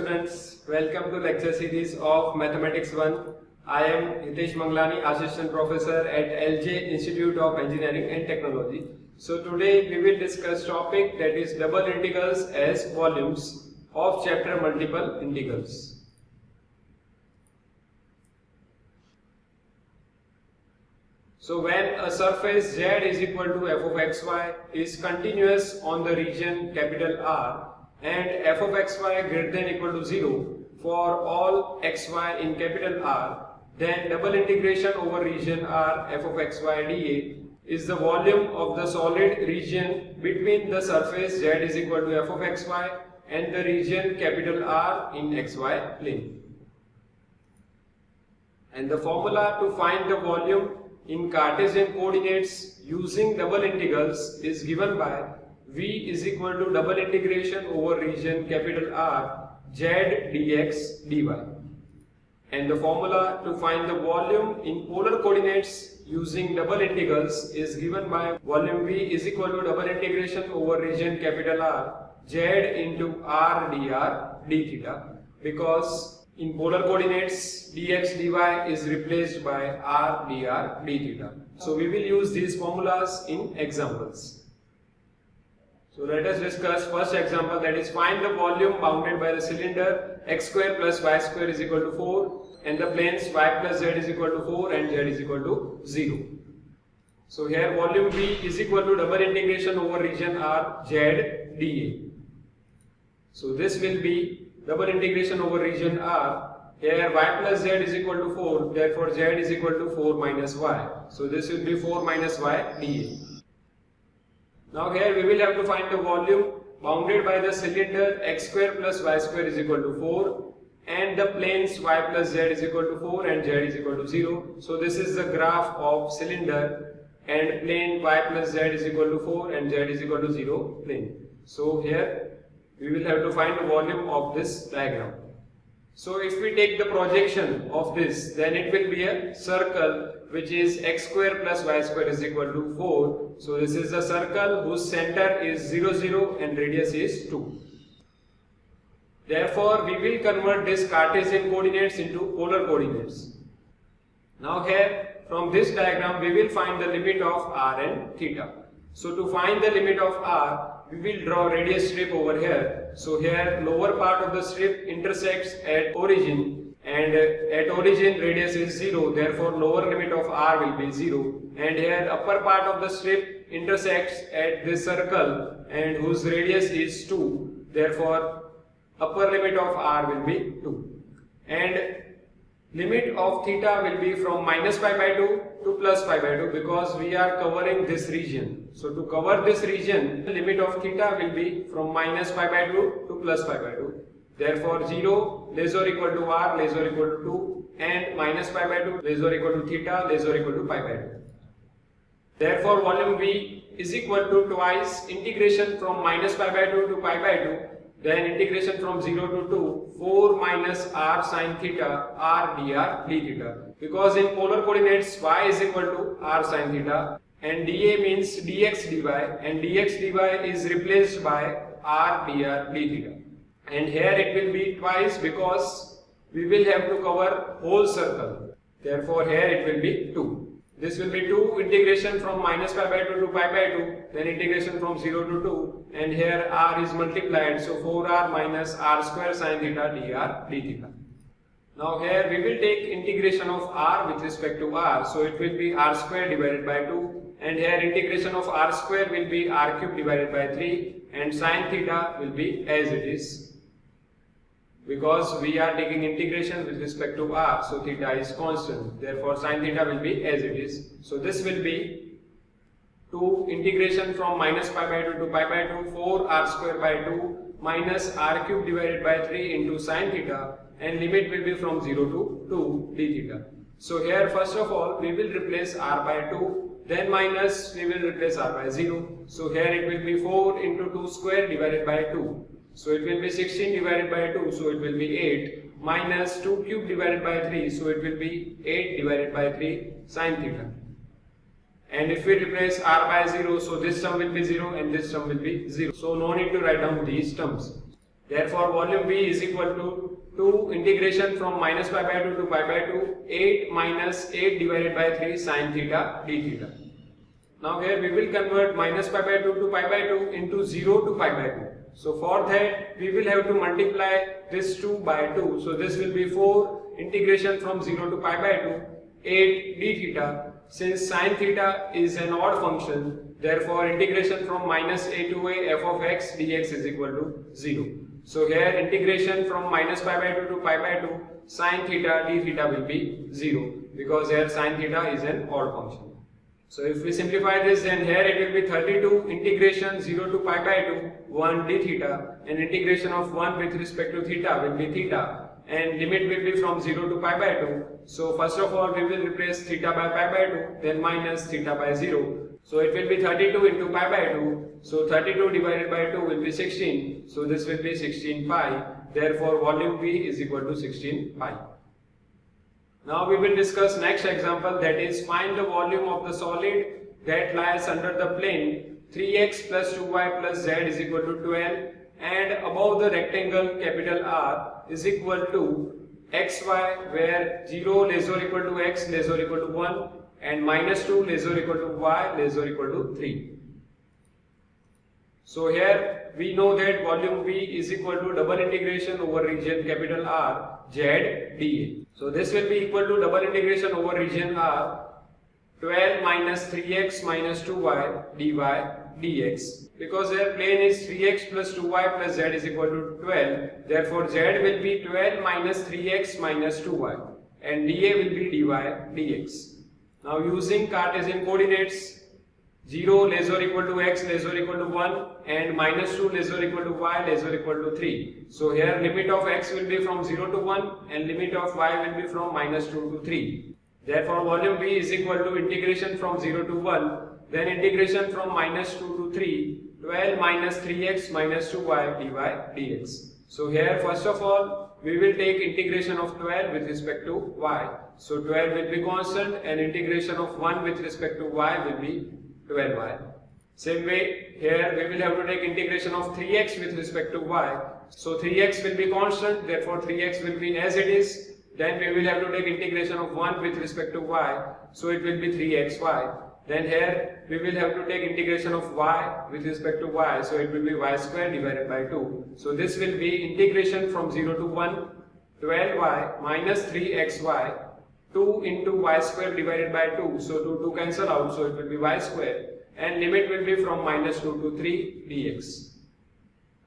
students, welcome to lecture series of Mathematics 1. I am Hitesh Manglani, Assistant Professor at LJ Institute of Engineering and Technology. So today we will discuss topic that is double integrals as volumes of chapter multiple integrals. So when a surface z is equal to f of xy is continuous on the region capital R and f of xy greater than equal to 0 for all xy in capital R, then double integration over region R f of xy dA is the volume of the solid region between the surface z is equal to f of xy and the region capital R in xy plane. And the formula to find the volume in Cartesian coordinates using double integrals is given by V is equal to double integration over region capital R z dx dy. And the formula to find the volume in polar coordinates using double integrals is given by volume V is equal to double integration over region capital R z into r dr d theta, because in polar coordinates dx dy is replaced by r dr d theta. So we will use these formulas in examples. So let us discuss first example, that is find the volume bounded by the cylinder x square plus y square is equal to 4 and the planes y plus z is equal to 4 and z is equal to 0. So here volume V is equal to double integration over region R z dA. So this will be double integration over region R. Here y plus z is equal to 4, therefore z is equal to 4 minus y. So this will be 4 minus y dA. Now here we will have to find the volume bounded by the cylinder x square plus y square is equal to 4 and the planes y plus z is equal to 4 and z is equal to 0. So this is the graph of cylinder and plane y plus z is equal to 4 and z is equal to 0 plane. So here we will have to find the volume of this diagram. So if we take the projection of this, then it will be a circle which is x square plus y square is equal to 4. So this is a circle whose center is 0, 0 and radius is 2. Therefore we will convert this Cartesian coordinates into polar coordinates. Now here from this diagram we will find the limit of r and theta. So to find the limit of r, we will draw radius strip over here. So here lower part of the strip intersects at origin and at origin radius is 0, therefore lower limit of r will be 0, and here upper part of the strip intersects at this circle and whose radius is 2, therefore upper limit of r will be 2, and limit of theta will be from minus pi by 2 to plus pi by 2 because we are covering this region. So to cover this region, the limit of theta will be from minus pi by 2 to plus pi by 2. Therefore 0 less or equal to r less or equal to 2 and minus pi by 2 less or equal to theta less or equal to pi by 2. Therefore volume V is equal to twice integration from minus pi by 2 to pi by 2, then integration from 0 to 2, 4 minus r sin theta r dr d theta, because in polar coordinates y is equal to r sin theta and dA means dx dy and dx dy is replaced by r dr d theta, and here it will be twice because we will have to cover whole circle, therefore here it will be 2. This will be 2 integration from minus pi by 2 to pi by 2, then integration from 0 to 2, and here r is multiplied, so 4r minus r square sin theta dr d theta. Now here we will take integration of r with respect to r, so it will be r square divided by 2, and here integration of r square will be r cube divided by 3 and sin theta will be as it is, because we are taking integration with respect to r, so theta is constant, therefore sin theta will be as it is. So this will be 2 integration from minus pi by 2 to pi by 2, 4 r square by 2 minus r cube divided by 3 into sin theta, and limit will be from 0 to 2 d theta. So here first of all we will replace r by 2, then minus we will replace r by 0. So here it will be 4 into 2 square divided by 2. So it will be 16 divided by 2, so it will be 8, minus 2 cube divided by 3, so it will be 8 divided by 3 sin theta. And if we replace r by 0, so this term will be 0 and this term will be 0. So no need to write down these terms. Therefore, volume V is equal to 2 integration from minus pi by 2 to pi by 2, 8 minus 8 divided by 3 sin theta d theta. Now here we will convert minus pi by 2 to pi by 2 into 0 to pi by 2. So for that we will have to multiply this 2 by 2. So this will be 4 integration from 0 to pi by 2, 8 d theta. Since sin theta is an odd function, therefore integration from minus a to a f of x dx is equal to 0. So here integration from minus pi by 2 to pi by 2 sin theta d theta will be 0, because here sin theta is an odd function. So if we simplify this, then here it will be 32 integration 0 to pi by 2 1 d theta, and integration of 1 with respect to theta will be theta, and limit will be from 0 to pi by 2. So first of all we will replace theta by pi by 2, then minus theta by 0. So it will be 32 into pi by 2. So 32 divided by 2 will be 16. So this will be 16 pi. Therefore volume V is equal to 16 pi. Now we will discuss next example, that is find the volume of the solid that lies under the plane 3x plus 2y plus z is equal to 12, and above the rectangle capital R is equal to xy, where 0 less or equal to x less or equal to 1 and minus 2 less or equal to y less or equal to 3. So here we know that volume V is equal to double integration over region capital R z dA. So this will be equal to double integration over region R 12 minus 3x minus 2y dy dx. Because their plane is 3x plus 2y plus z is equal to 12, therefore z will be 12 minus 3x minus 2y and dA will be dy dx. Now using Cartesian coordinates, 0 less or equal to x less or equal to 1 and minus 2 less or equal to y less or equal to 3. So here limit of x will be from 0 to 1 and limit of y will be from minus 2 to 3. Therefore volume V is equal to integration from 0 to 1, then integration from minus 2 to 3, 12 minus 3x minus 2y dy dx. So here first of all we will take integration of 12 with respect to y. So 12 will be constant and integration of 1 with respect to y will be 12y. Same way here we will have to take integration of 3x with respect to y. So 3x will be constant, therefore 3x will be as it is. Then we will have to take integration of 1 with respect to y. So it will be 3xy. Then here we will have to take integration of y with respect to y. So it will be y square divided by 2. So this will be integration from 0 to 1, 12y minus 3xy, 2 into y square divided by 2. So 2 cancel out, so it will be y square, and limit will be from minus 2 to 3 dx.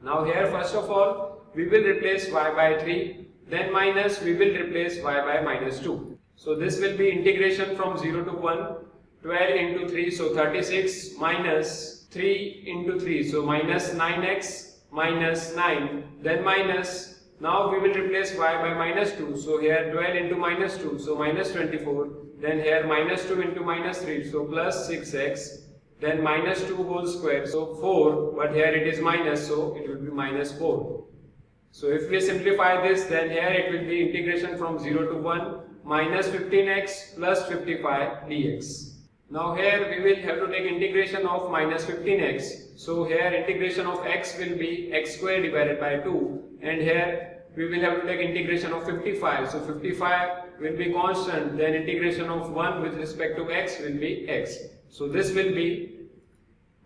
Now here first of all we will replace y by 3, then minus we will replace y by minus 2. So this will be integration from 0 to 1, 12 into 3, so 36 minus 3 into 3, so minus 9x minus 9, then minus, now we will replace y by minus 2, so here 12 into minus 2, so minus 24, then here minus 2 into minus 3, so plus 6x, then minus 2 whole square, so 4, but here it is minus, so it will be minus 4. So if we simplify this, then here it will be integration from 0 to 1 minus 15x plus 55 dx. Now here we will have to take integration of minus 15x. So here integration of x will be x square divided by 2, and here we will have to take integration of 55. So 55 will be constant, then integration of 1 with respect to x will be x. So this will be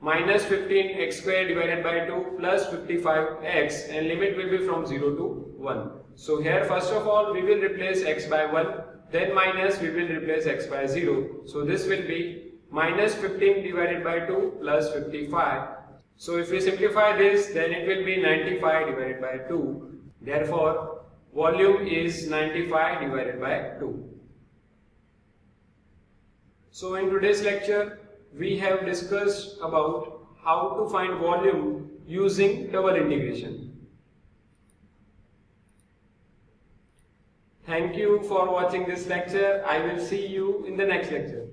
minus 15 x square divided by 2 plus 55x, and limit will be from 0 to 1. So here first of all we will replace x by 1, then minus we will replace x by 0. So this will be minus 15 divided by 2 plus 55. So if we simplify this, then it will be 95 divided by 2. Therefore volume is 95 divided by 2. So in today's lecture we have discussed about how to find volume using double integration. Thank you for watching this lecture. I will see you in the next lecture.